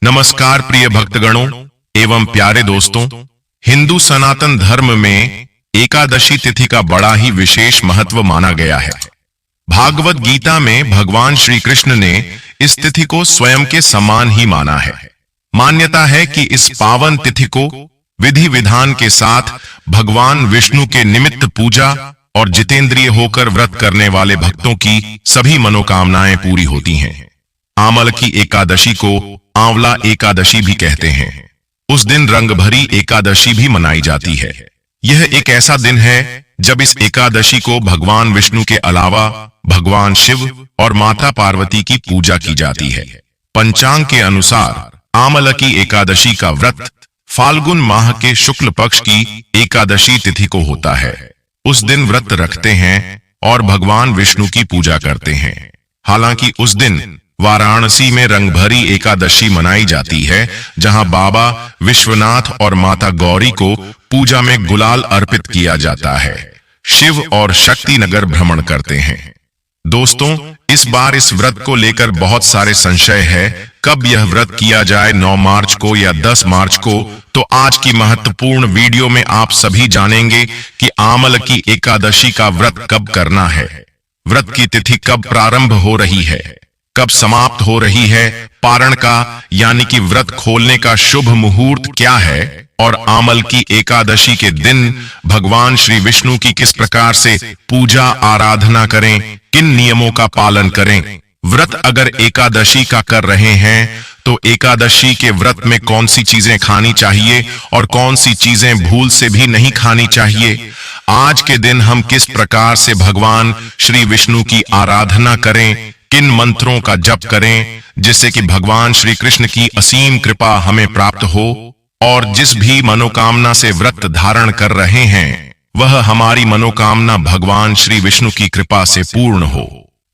नमस्कार प्रिय भक्तगणों एवं प्यारे दोस्तों। हिंदू सनातन धर्म में एकादशी तिथि का बड़ा ही विशेष महत्व माना गया है। भागवत गीता में भगवान श्री कृष्ण ने इस तिथि को स्वयं के समान ही माना है। मान्यता है कि इस पावन तिथि को विधि विधान के साथ भगवान विष्णु के निमित्त पूजा और जितेंद्रिय होकर व्रत करने वाले भक्तों की सभी मनोकामनाएं पूरी होती हैं। आमल की एकादशी को आंवला एकादशी भी कहते हैं। उस दिन रंग भरी एकादशी भी मनाई जाती है। यह एक ऐसा दिन है जब इस एकादशी को भगवान विष्णु के अलावा भगवान शिव और माता पार्वती की पूजा की जाती है। पंचांग के अनुसार आमल की एकादशी का व्रत फाल्गुन माह के शुक्ल पक्ष की एकादशी तिथि को होता है। उस दिन व्रत रखते हैं और भगवान विष्णु की पूजा करते हैं। हालांकि उस दिन वाराणसी में रंगभरी एकादशी मनाई जाती है, जहां बाबा विश्वनाथ और माता गौरी को पूजा में गुलाल अर्पित किया जाता है। शिव और शक्ति नगर भ्रमण करते हैं। दोस्तों, इस बार इस व्रत को लेकर बहुत सारे संशय है। कब यह व्रत किया जाए, 9 मार्च को या 10 मार्च को? तो आज की महत्वपूर्ण वीडियो में आप सभी जानेंगे कि आमल की एकादशी का व्रत कब करना है, व्रत की तिथि कब प्रारंभ हो रही है, कब समाप्त हो रही है, पारण का यानी कि व्रत खोलने का शुभ मुहूर्त क्या है, और आमल की एकादशी के दिन भगवान श्री विष्णु की किस प्रकार से पूजा आराधना करें, किन नियमों का पालन करें। व्रत अगर एकादशी का कर रहे हैं तो एकादशी के व्रत में कौन सी चीजें खानी चाहिए और कौन सी चीजें भूल से भी नहीं खानी चाहिए। आज के दिन हम किस प्रकार से भगवान श्री विष्णु की आराधना करें, किन मंत्रों का जप करें जिससे कि भगवान श्री कृष्ण की असीम कृपा हमें प्राप्त हो, और जिस भी मनोकामना से व्रत धारण कर रहे हैं वह हमारी मनोकामना भगवान श्री विष्णु की कृपा से पूर्ण हो।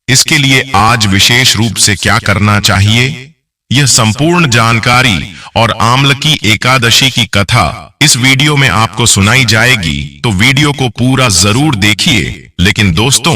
इसके लिए आज विशेष रूप से क्या करना चाहिए, यह संपूर्ण जानकारी और आमल की एकादशी की कथा इस वीडियो में आपको सुनाई जाएगी, तो वीडियो को पूरा जरूर देखिए। लेकिन दोस्तों,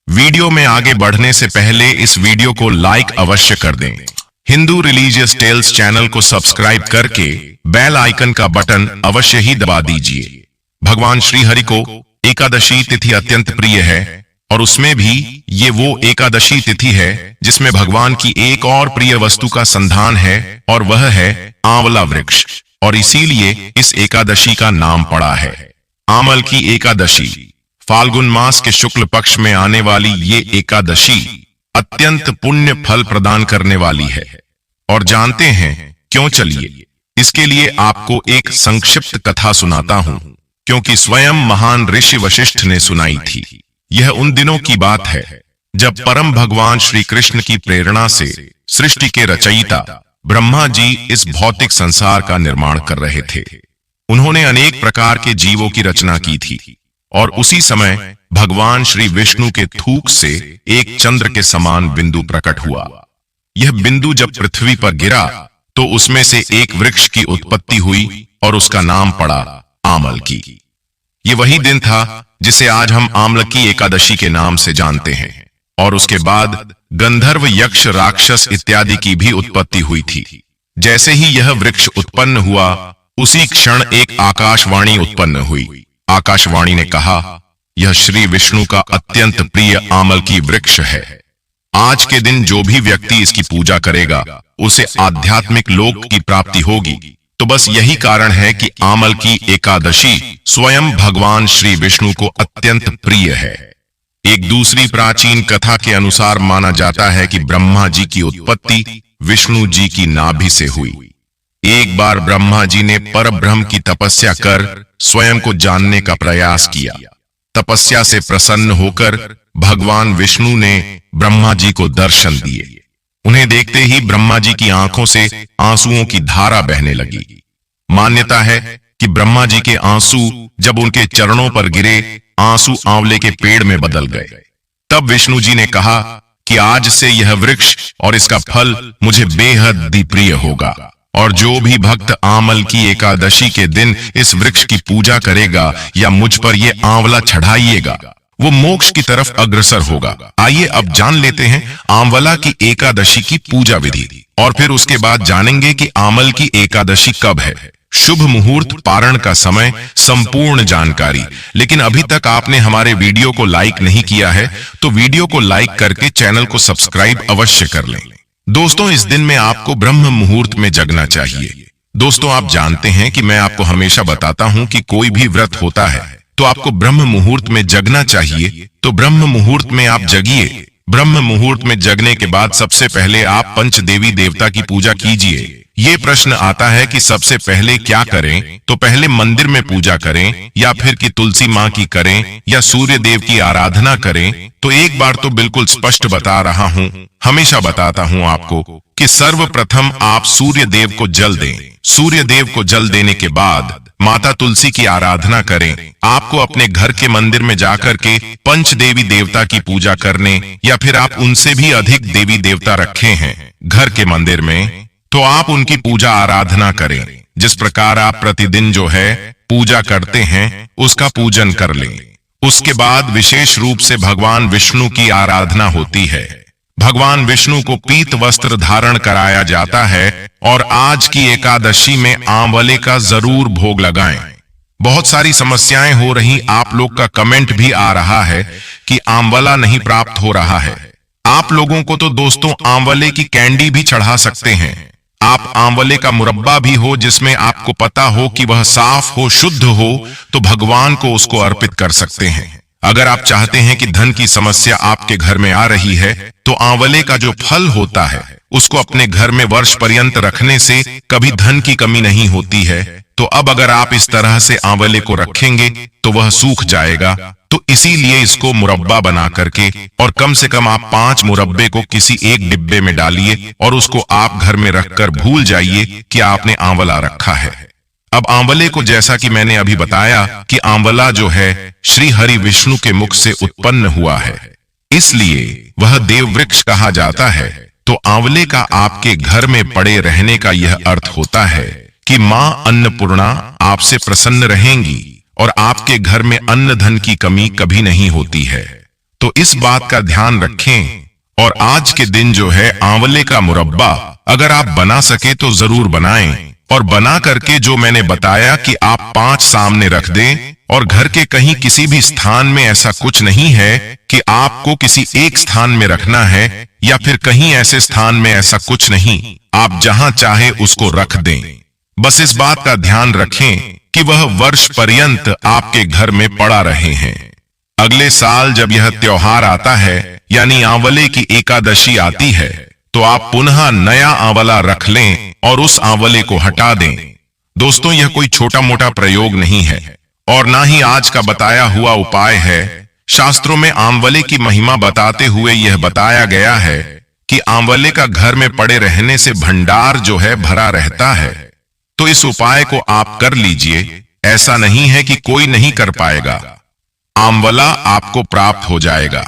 वीडियो में आगे बढ़ने से पहले इस वीडियो को लाइक अवश्य कर दें। हिंदू रिलीजियस टेल्स चैनल को सब्सक्राइब करके बेल आइकन का बटन अवश्य ही दबा दीजिए। भगवान श्री हरि को एकादशी तिथि अत्यंत प्रिय है, और उसमें भी ये वो एकादशी तिथि है जिसमें भगवान की एक और प्रिय वस्तु का संधान है, और वह है आंवला वृक्ष, और इसीलिए इस एकादशी का नाम पड़ा है आमल की एकादशी। फाल्गुन मास के शुक्ल पक्ष में आने वाली ये एकादशी अत्यंत पुण्य फल प्रदान करने वाली है। और जानते हैं क्यों? चलिए इसके लिए आपको एक संक्षिप्त कथा सुनाता हूं, क्योंकि स्वयं महान ऋषि वशिष्ठ ने सुनाई थी। यह उन दिनों की बात है जब परम भगवान श्री कृष्ण की प्रेरणा से सृष्टि के रचयिता ब्रह्मा जी इस भौतिक संसार का निर्माण कर रहे थे। उन्होंने अनेक प्रकार के जीवों की रचना की थी, और उसी समय भगवान श्री विष्णु के थूक से एक चंद्र के समान बिंदु प्रकट हुआ। यह बिंदु जब पृथ्वी पर गिरा तो उसमें से एक वृक्ष की उत्पत्ति हुई, और उसका नाम पड़ा आमल की। ये वही दिन था जिसे आज हम आमल की एकादशी के नाम से जानते हैं। और उसके बाद गंधर्व, यक्ष, राक्षस इत्यादि की भी उत्पत्ति हुई थी। जैसे ही यह वृक्ष उत्पन्न हुआ, उसी क्षण एक आकाशवाणी उत्पन्न हुई। आकाशवाणी ने कहा, यह श्री विष्णु का अत्यंत प्रिय आमल की वृक्ष है। आज के दिन जो भी व्यक्ति इसकी पूजा करेगा उसे आध्यात्मिक लोक की प्राप्ति होगी। तो बस यही कारण है कि आमल की एकादशी स्वयं भगवान श्री विष्णु को अत्यंत प्रिय है। एक दूसरी प्राचीन कथा के अनुसार माना जाता है कि ब्रह्मा जी की उत्पत्ति विष्णु जी की नाभि से हुई। एक बार ब्रह्मा जी ने परब्रह्म की तपस्या कर स्वयं को जानने का प्रयास किया। तपस्या से प्रसन्न होकर भगवान विष्णु ने ब्रह्मा जी को दर्शन दिए। उन्हें देखते ही ब्रह्मा जी की आंखों से आंसुओं की धारा बहने लगी। मान्यता है कि ब्रह्मा जी के आंसू जब उनके चरणों पर गिरे, आंसू आंवले के पेड़ में बदल गए। तब विष्णु जी ने कहा कि आज से यह वृक्ष और इसका फल मुझे बेहद ही प्रिय होगा, और जो भी भक्त आमल की एकादशी के दिन इस वृक्ष की पूजा करेगा या मुझ पर यह आंवला चढ़ाइएगा, वो मोक्ष की तरफ अग्रसर होगा। आइए अब जान लेते हैं आंवला की एकादशी की पूजा विधि, और फिर उसके बाद जानेंगे कि आमल की एकादशी कब है, शुभ मुहूर्त, पारण का समय, संपूर्ण जानकारी। लेकिन अभी तक आपने हमारे वीडियो को लाइक नहीं किया है तो वीडियो को लाइक करके चैनल को सब्सक्राइब अवश्य कर लें। दोस्तों, इस दिन में आपको ब्रह्म मुहूर्त में जगना चाहिए। दोस्तों, आप जानते हैं कि मैं आपको हमेशा बताता हूं कि कोई भी व्रत होता है तो आपको ब्रह्म मुहूर्त में जगना चाहिए। तो ब्रह्म मुहूर्त में आप जगिए। ब्रह्म मुहूर्त में जगने के बाद सबसे पहले आप पंच देवी देवता की पूजा कीजिए। ये प्रश्न आता है कि सबसे पहले क्या करें, तो पहले मंदिर में पूजा करें या फिर कि तुलसी माँ की करें या सूर्य देव की आराधना करें। तो एक बार तो बिल्कुल स्पष्ट बता रहा हूँ, हमेशा बताता हूँ आपको कि सर्वप्रथम आप सूर्य देव को जल दें। सूर्य देव को जल देने के बाद माता तुलसी की आराधना करें। आपको अपने घर के मंदिर में जाकर के पंच देवी देवता की पूजा करने, या फिर आप उनसे भी अधिक देवी देवता रखे हैं घर के मंदिर में, तो आप उनकी पूजा आराधना करें। जिस प्रकार आप प्रतिदिन जो है पूजा करते हैं उसका पूजन कर लें। उसके बाद विशेष रूप से भगवान विष्णु की आराधना होती है। भगवान विष्णु को पीत वस्त्र धारण कराया जाता है और आज की एकादशी में आंवले का जरूर भोग लगाएं। बहुत सारी समस्याएं हो रही, आप लोग का कमेंट भी आ रहा है कि आंवला नहीं प्राप्त हो रहा है। आप लोगों को तो दोस्तों आंवले की कैंडी भी चढ़ा सकते हैं। आप आंवले का मुरब्बा भी हो जिसमें आपको पता हो कि वह साफ हो, शुद्ध हो, तो भगवान को उसको अर्पित कर सकते हैं। अगर आप चाहते हैं कि धन की समस्या आपके घर में आ रही है तो आंवले का जो फल होता है उसको अपने घर में वर्ष पर्यंत रखने से कभी धन की कमी नहीं होती है। तो अब अगर आप इस तरह से आंवले को रखेंगे तो वह सूख जाएगा। तो इसीलिए इसको मुरब्बा बना करके, और कम से कम आप 5 मुरब्बे को किसी एक डिब्बे में डालिए और उसको आप घर में रखकर भूल जाइए कि आपने आंवला रखा है। अब आंवले को, जैसा कि मैंने अभी बताया कि आंवला जो है श्री हरि विष्णु के मुख से उत्पन्न हुआ है, इसलिए वह देव वृक्ष कहा जाता है। तो आंवले का आपके घर में पड़े रहने का यह अर्थ होता है कि मां अन्नपूर्णा आपसे प्रसन्न रहेंगी और आपके घर में अन्न धन की कमी कभी नहीं होती है। तो इस बात का ध्यान रखें। और आज के दिन जो है आंवले का मुरब्बा अगर आप बना सके तो जरूर बनाएं, और बना करके जो मैंने बताया कि आप 5 सामने रख दें, और घर के कहीं किसी भी स्थान में ऐसा कुछ नहीं है कि आपको किसी एक स्थान में रखना है, या फिर कहीं ऐसे स्थान में ऐसा कुछ नहीं, आप जहां चाहे उसको रख दें। बस इस बात का ध्यान रखें कि वह वर्ष पर्यंत आपके घर में पड़ा रहे हैं। अगले साल जब यह त्योहार आता है यानी आंवले की एकादशी आती है तो आप पुनः नया आंवला रख लें और उस आंवले को हटा दें। दोस्तों, यह कोई छोटा मोटा प्रयोग नहीं है और ना ही आज का बताया हुआ उपाय है। शास्त्रों में आंवले की महिमा बताते हुए यह बताया गया है कि आंवले का घर में पड़े रहने से भंडार जो है भरा रहता है। तो इस उपाय को आप कर लीजिए। ऐसा नहीं है कि कोई नहीं कर पाएगा, आंवला आपको प्राप्त हो जाएगा।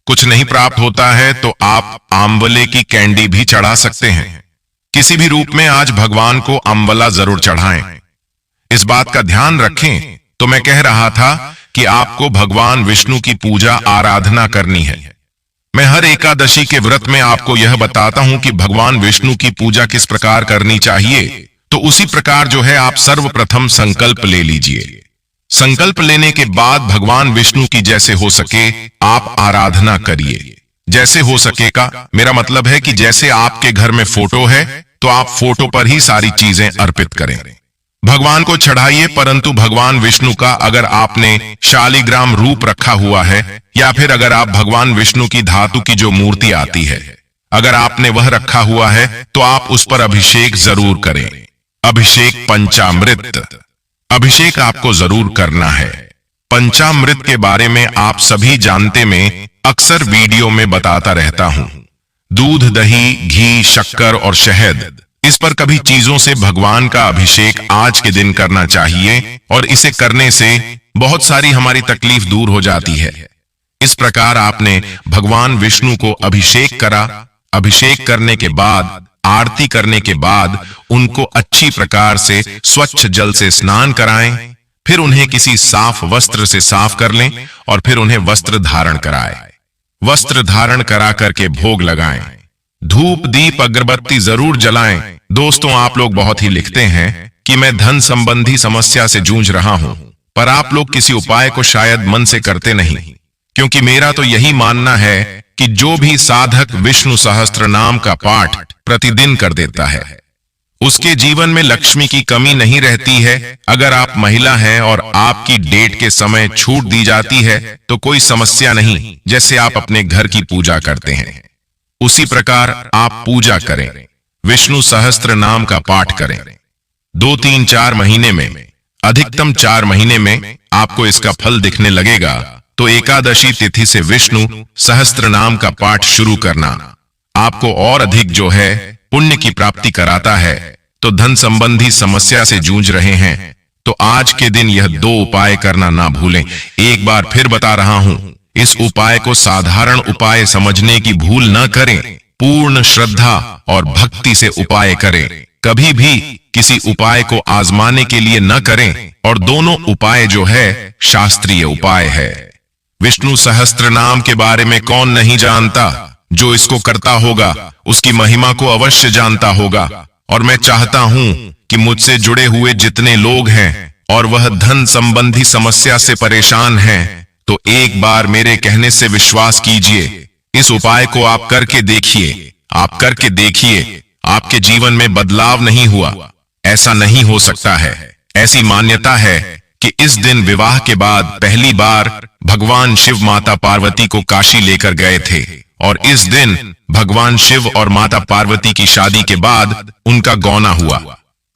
कुछ नहीं प्राप्त होता है तो आप आंवले की कैंडी भी चढ़ा सकते हैं। किसी भी रूप में आज भगवान को आंवला जरूर चढ़ाएं। इस बात का ध्यान रखें। तो मैं कह रहा था कि आपको भगवान विष्णु की पूजा आराधना करनी है। मैं हर एकादशी के व्रत में आपको यह बताता हूं कि भगवान विष्णु की पूजा किस प्रकार करनी चाहिए। तो उसी प्रकार जो है आप सर्वप्रथम संकल्प ले लीजिए। संकल्प लेने के बाद भगवान विष्णु की जैसे हो सके आप आराधना करिए। जैसे हो सकेगा, मेरा मतलब है कि जैसे आपके घर में फोटो है तो आप फोटो पर ही सारी चीजें अर्पित करें, भगवान को चढ़ाइए। परंतु भगवान विष्णु का अगर आपने शालिग्राम रूप रखा हुआ है, या फिर अगर आप भगवान विष्णु की धातु की जो मूर्ति आती है अगर आपने वह रखा हुआ है तो आप उस पर अभिषेक जरूर करें। अभिषेक पंचामृत अभिषेक आपको जरूर करना है। पंचामृत के बारे में आप सभी जानते, में अक्सर वीडियो में बताता रहता हूं। दूध, दही, घी, शक्कर और शहद, इस पर कभी चीजों से भगवान का अभिषेक आज के दिन करना चाहिए और इसे करने से बहुत सारी हमारी तकलीफ दूर हो जाती है। इस प्रकार आपने भगवान विष्णु को अभिषेक करा। अभिषेक करने के बाद, आरती करने के बाद उनको अच्छी प्रकार से स्वच्छ जल से स्नान कराएं। फिर उन्हें किसी साफ वस्त्र से साफ कर लें और फिर उन्हें वस्त्र धारण कराएं। वस्त्र धारण करा करके भोग लगाएं। धूप दीप अगरबत्ती जरूर जलाएं। दोस्तों, आप लोग बहुत ही लिखते हैं कि मैं धन संबंधी समस्या से जूझ रहा हूं, पर आप लोग किसी उपाय को शायद मन से करते नहीं, क्योंकि मेरा तो यही मानना है कि जो भी साधक विष्णु सहस्त्र नाम का पाठ प्रतिदिन कर देता है उसके जीवन में लक्ष्मी की कमी नहीं रहती है। अगर आप महिला हैं और आपकी डेट के समय छूट दी जाती है तो कोई समस्या नहीं। जैसे आप अपने घर की पूजा करते हैं उसी प्रकार आप पूजा करें, विष्णु सहस्त्र नाम का पाठ करें। 2, 3, 4 महीने में, अधिकतम 4 महीने में आपको इसका फल दिखने लगेगा। तो एकादशी तिथि से विष्णु सहस्त्र नाम का पाठ शुरू करना आपको और अधिक जो है पुण्य की प्राप्ति कराता है। तो धन संबंधी समस्या से जूझ रहे हैं तो आज के दिन यह 2 उपाय करना ना भूलें। एक बार फिर बता रहा हूं, इस उपाय को साधारण उपाय समझने की भूल न करें। पूर्ण श्रद्धा और भक्ति से उपाय करें। कभी भी किसी उपाय को आजमाने के लिए न करें। और दोनों उपाय जो है शास्त्रीय उपाय है। विष्णु सहस्त्र नाम के बारे में कौन नहीं जानता? जो इसको करता होगा उसकी महिमा को अवश्य जानता होगा। और मैं चाहता हूं कि मुझसे जुड़े हुए जितने लोग हैं और वह धन संबंधी समस्या से परेशान हैं, तो एक बार मेरे कहने से विश्वास कीजिए। इस उपाय को आप करके देखिए। आप करके देखिए, आपके जीवन में बदलाव नहीं हुआ, ऐसा नहीं हो सकता है। ऐसी मान्यता है कि इस दिन विवाह के बाद पहली बार भगवान शिव माता पार्वती को काशी लेकर गए थे और इस दिन भगवान शिव और माता पार्वती की शादी के बाद उनका गौना हुआ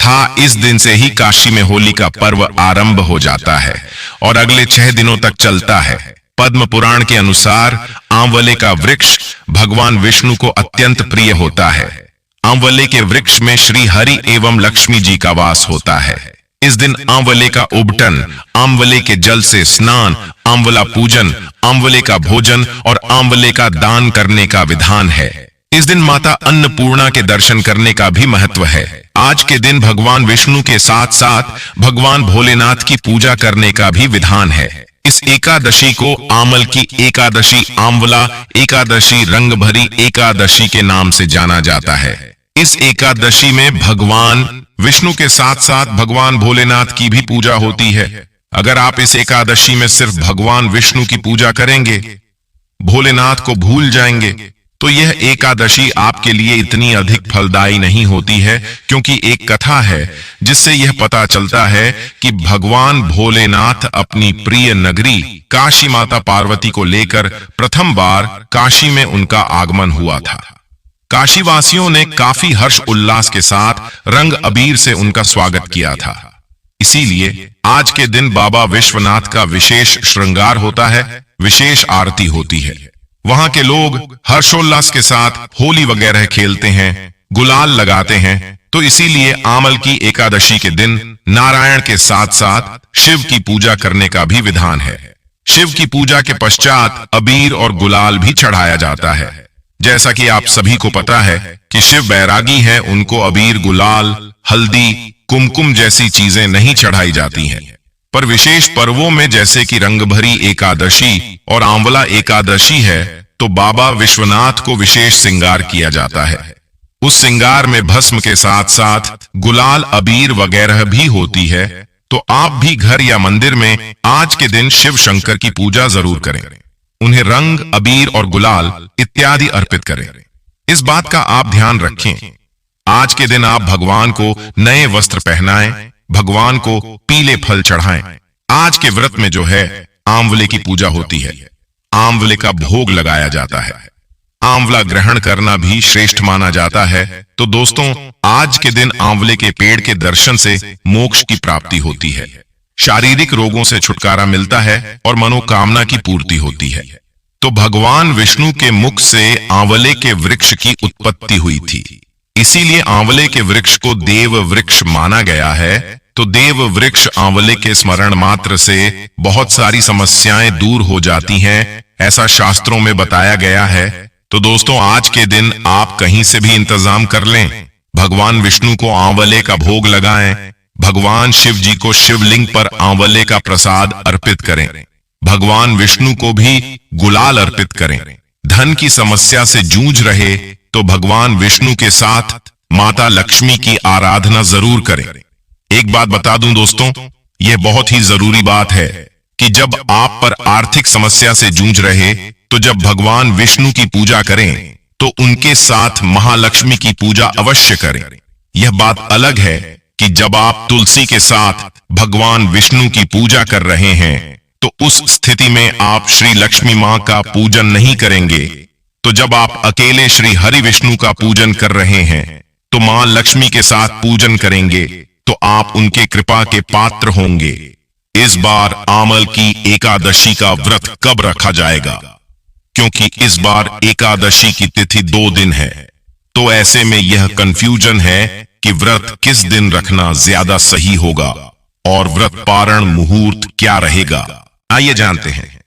था। इस दिन से ही काशी में होली का पर्व आरंभ हो जाता है और अगले 6 दिनों तक चलता है। पद्म पुराण के अनुसार आंवले का वृक्ष भगवान विष्णु को अत्यंत प्रिय होता है। आंवले के वृक्ष में श्री हरि एवं लक्ष्मी जी का वास होता है। इस दिन आंवले का उबटन, आंवले के जल से स्नान, आंवला पूजन, आंवले का भोजन और आंवले का दान करने का विधान है। इस दिन माता अन्नपूर्णा के दर्शन करने का भी महत्व है। आज के दिन भगवान विष्णु के साथ साथ भगवान भोलेनाथ की पूजा करने का भी विधान है। इस एकादशी को आमल की एकादशी, आंवला एकादशी, रंग भरी एकादशी के नाम से जाना जाता है। इस एकादशी में भगवान विष्णु के साथ साथ भगवान भोलेनाथ की भी पूजा होती है। अगर आप इस एकादशी में सिर्फ भगवान विष्णु की पूजा करेंगे, भोलेनाथ को भूल जाएंगे, तो यह एकादशी आपके लिए इतनी अधिक फलदायी नहीं होती है। क्योंकि एक कथा है जिससे यह पता चलता है कि भगवान भोलेनाथ अपनी प्रिय नगरी काशी माता पार्वती को लेकर प्रथम बार काशी में उनका आगमन हुआ था। काशीवासियों ने काफी हर्ष उल्लास के साथ रंग अबीर से उनका स्वागत किया था। इसीलिए आज के दिन बाबा विश्वनाथ का विशेष श्रृंगार होता है, विशेष आरती होती है। वहां के लोग हर्षोल्लास के साथ होली वगैरह खेलते हैं, गुलाल लगाते हैं। तो इसीलिए आमल की एकादशी के दिन नारायण के साथ साथ शिव की पूजा करने का भी विधान है। शिव की पूजा के पश्चात अबीर और गुलाल भी चढ़ाया जाता है। जैसा कि आप सभी को पता है कि शिव बैरागी हैं, उनको अबीर, गुलाल, हल्दी, कुमकुम जैसी चीजें नहीं चढ़ाई जाती हैं। पर विशेष पर्वों में जैसे कि रंगभरी एकादशी और आंवला एकादशी है तो बाबा विश्वनाथ को विशेष श्रृंगार किया जाता है। उस श्रृंगार में भस्म के साथ साथ गुलाल, अबीर वगैरह भी होती है। तो आप भी घर या मंदिर में आज के दिन शिव शंकर की पूजा जरूर करें। उन्हें रंग, अबीर और गुलाल इत्यादि अर्पित करें। इस बात का आप ध्यान रखें। आज के दिन आप भगवान को नए वस्त्र पहनाएं, भगवान को पीले फल चढ़ाएं। आज के व्रत में जो है आंवले की पूजा होती है, आंवले का भोग लगाया जाता है। आंवला ग्रहण करना भी श्रेष्ठ माना जाता है। तो दोस्तों, आज के दिन आंवले के पेड़ के दर्शन से मोक्ष की प्राप्ति होती है, शारीरिक रोगों से छुटकारा मिलता है और मनोकामना की पूर्ति होती है। तो भगवान विष्णु के मुख से आंवले के वृक्ष की उत्पत्ति हुई थी, इसीलिए आंवले के वृक्ष को देव वृक्ष माना गया है। तो देव वृक्ष आंवले के स्मरण मात्र से बहुत सारी समस्याएं दूर हो जाती हैं, ऐसा शास्त्रों में बताया गया है। तो दोस्तों, आज के दिन आप कहीं से भी इंतजाम कर लें, भगवान विष्णु को आंवले का भोग लगाएं, भगवान शिव जी को शिवलिंग पर आंवले का प्रसाद अर्पित करें। भगवान विष्णु को भी गुलाल अर्पित करें। धन की समस्या से जूझ रहे तो भगवान विष्णु के साथ माता लक्ष्मी की आराधना जरूर करें। एक बात बता दूं दोस्तों, यह बहुत ही जरूरी बात है कि जब आप पर आर्थिक समस्या से जूझ रहे तो जब भगवान विष्णु की पूजा करें तो उनके साथ महालक्ष्मी की पूजा अवश्य करें। यह बात अलग है कि जब आप तुलसी के साथ भगवान विष्णु की पूजा कर रहे हैं तो उस स्थिति में आप श्री लक्ष्मी मां का पूजन नहीं करेंगे। तो जब आप अकेले श्री हरि विष्णु का पूजन कर रहे हैं तो मां लक्ष्मी के साथ पूजन करेंगे तो आप उनके कृपा के पात्र होंगे। इस बार आमल की एकादशी का व्रत कब रखा जाएगा? क्योंकि इस बार एकादशी की तिथि 2 दिन है, तो ऐसे में यह कंफ्यूजन है कि व्रत किस दिन रखना ज्यादा सही होगा और व्रत पारण मुहूर्त क्या रहेगा। आइए जानते हैं।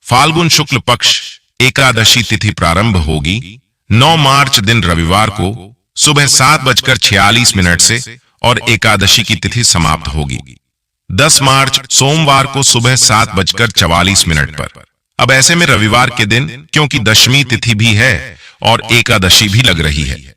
फाल्गुन शुक्ल पक्ष एकादशी तिथि प्रारंभ होगी 9 मार्च दिन रविवार को सुबह 7:46 से और एकादशी की तिथि समाप्त होगी 10 मार्च सोमवार को सुबह 7:44 पर। अब ऐसे में रविवार के दिन क्योंकि दशमी तिथि भी है और एकादशी भी लग रही है,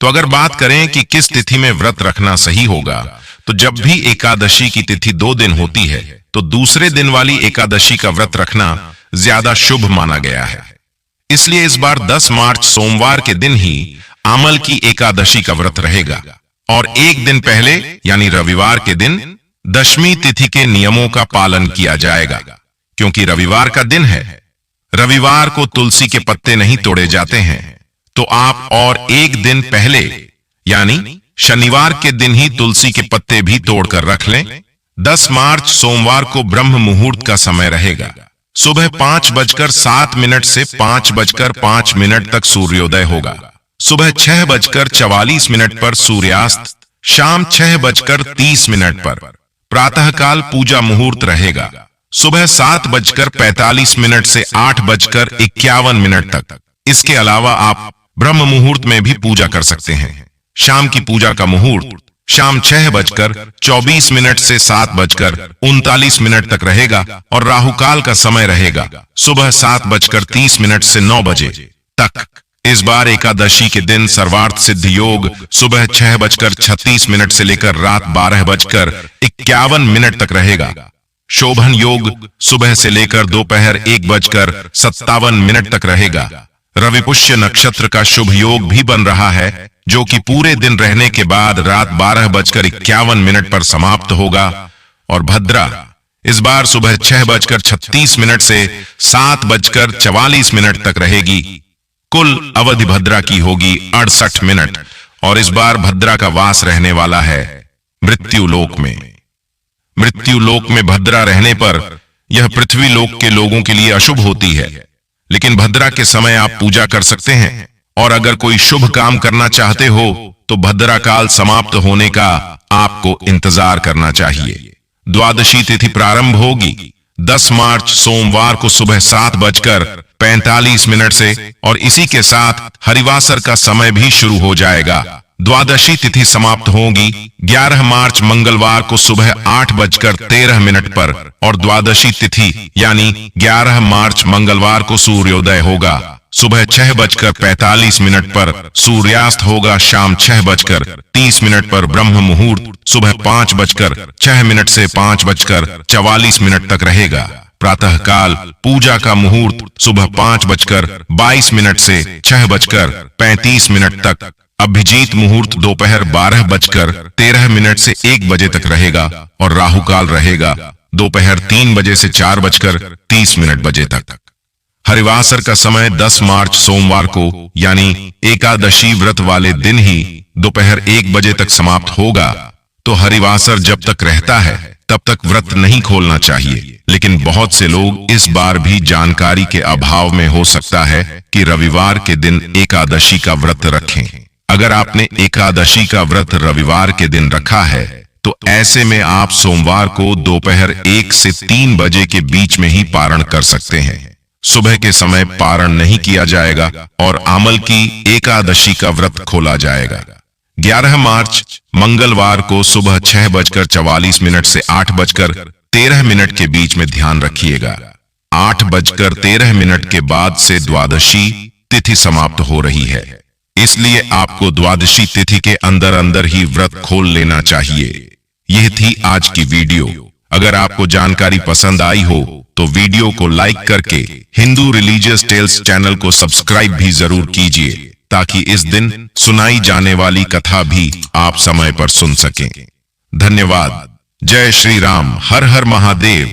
तो अगर बात करें कि किस तिथि में व्रत रखना सही होगा, तो जब भी एकादशी की तिथि 2 दिन होती है तो दूसरे दिन वाली एकादशी का व्रत रखना ज्यादा शुभ माना गया है। इसलिए इस बार 10 मार्च सोमवार के दिन ही आमल की एकादशी का व्रत रहेगा और एक दिन पहले यानी रविवार के दिन दशमी तिथि के नियमों का पालन किया जाएगा। क्योंकि रविवार का दिन है, रविवार को तुलसी के पत्ते नहीं तोड़े जाते हैं, तो आप और एक दिन पहले यानी शनिवार के दिन ही तुलसी के पत्ते भी तोड़कर रख लें। 10 मार्च सोमवार को ब्रह्म मुहूर्त का समय रहेगा। सुबह 5:07 से 5:05 तक सूर्योदय होगा। सुबह 6:44 पर सूर्यास्त, शाम 6:30 पर। प्रातःकाल पूजा मुहूर्त रहेगा। सुबह 7:45 से 8:51 तक। इसके अलावा आप ब्रह्म मुहूर्त में भी पूजा कर सकते हैं। शाम की पूजा का मुहूर्त शाम 6:24 से 7:39 तक रहेगा और राहुकाल का समय रहेगा सुबह 7:30 से 9 बजे तक। इस बार एकादशी के दिन सर्वार्थ सिद्ध योग सुबह 6:36 से लेकर रात 12:51 तक रहेगा। शोभन योग सुबह से लेकर दोपहर 1:57 तक रहेगा। रवि पुष्य नक्षत्र का शुभ योग भी बन रहा है, जो कि पूरे दिन रहने के बाद रात 12:51 पर समाप्त होगा। और भद्रा इस बार सुबह 6:36 से 7:44 तक रहेगी। कुल अवधि भद्रा की होगी 68 मिनट और इस बार भद्रा का वास रहने वाला है मृत्यु लोक में। मृत्यु लोक में भद्रा रहने पर यह पृथ्वी लोक के लोगों के लिए अशुभ होती है, लेकिन भद्रा के समय आप पूजा कर सकते हैं। और अगर कोई शुभ काम करना चाहते हो तो भद्रा काल समाप्त होने का आपको इंतजार करना चाहिए। द्वादशी तिथि प्रारंभ होगी 10 मार्च सोमवार को सुबह 7:45 से और इसी के साथ हरिवासर का समय भी शुरू हो जाएगा। द्वादशी तिथि समाप्त होगी 11 मार्च मंगलवार को सुबह 8:13 पर और द्वादशी तिथि यानी 11 मार्च मंगलवार को सूर्योदय होगा सुबह 6:45 पर। सूर्यास्त होगा शाम 6:30 पर। ब्रह्म मुहूर्त सुबह 5:06 से 5:44 तक रहेगा। प्रातःकाल पूजा का मुहूर्त सुबह 5:22 से 6:35 तक। अभिजीत मुहूर्त दोपहर 12:13 से 1 बजे तक रहेगा और राहुकाल रहेगा दोपहर 3 बजे से 4:30 बजे तक। हरिवासर का समय 10 मार्च सोमवार को यानी एकादशी व्रत वाले दिन ही दोपहर 1 बजे तक समाप्त होगा। तो हरिवासर जब तक रहता है तब तक व्रत नहीं खोलना चाहिए। लेकिन बहुत से लोग इस बार भी जानकारी के अभाव में हो सकता है कि रविवार के दिन एकादशी का व्रत रखें। अगर आपने एकादशी का व्रत रविवार के दिन रखा है तो ऐसे में आप सोमवार को दोपहर 1 से 3 बजे के बीच में ही पारण कर सकते हैं। सुबह के समय पारण नहीं किया जाएगा और आमल की एकादशी का व्रत खोला जाएगा। 11 मार्च मंगलवार को सुबह 6:44 से 8:13 के बीच में ध्यान रखिएगा। 8:13 के बाद से द्वादशी तिथि समाप्त हो रही है, इसलिए आपको द्वादशी तिथि के अंदर अंदर ही व्रत खोल लेना चाहिए। यह थी आज की वीडियो। अगर आपको जानकारी पसंद आई हो तो वीडियो को लाइक करके हिंदू रिलीजियस टेल्स चैनल को सब्सक्राइब भी जरूर कीजिए, ताकि इस दिन सुनाई जाने वाली कथा भी आप समय पर सुन सकें। धन्यवाद। जय श्री राम। हर हर महादेव।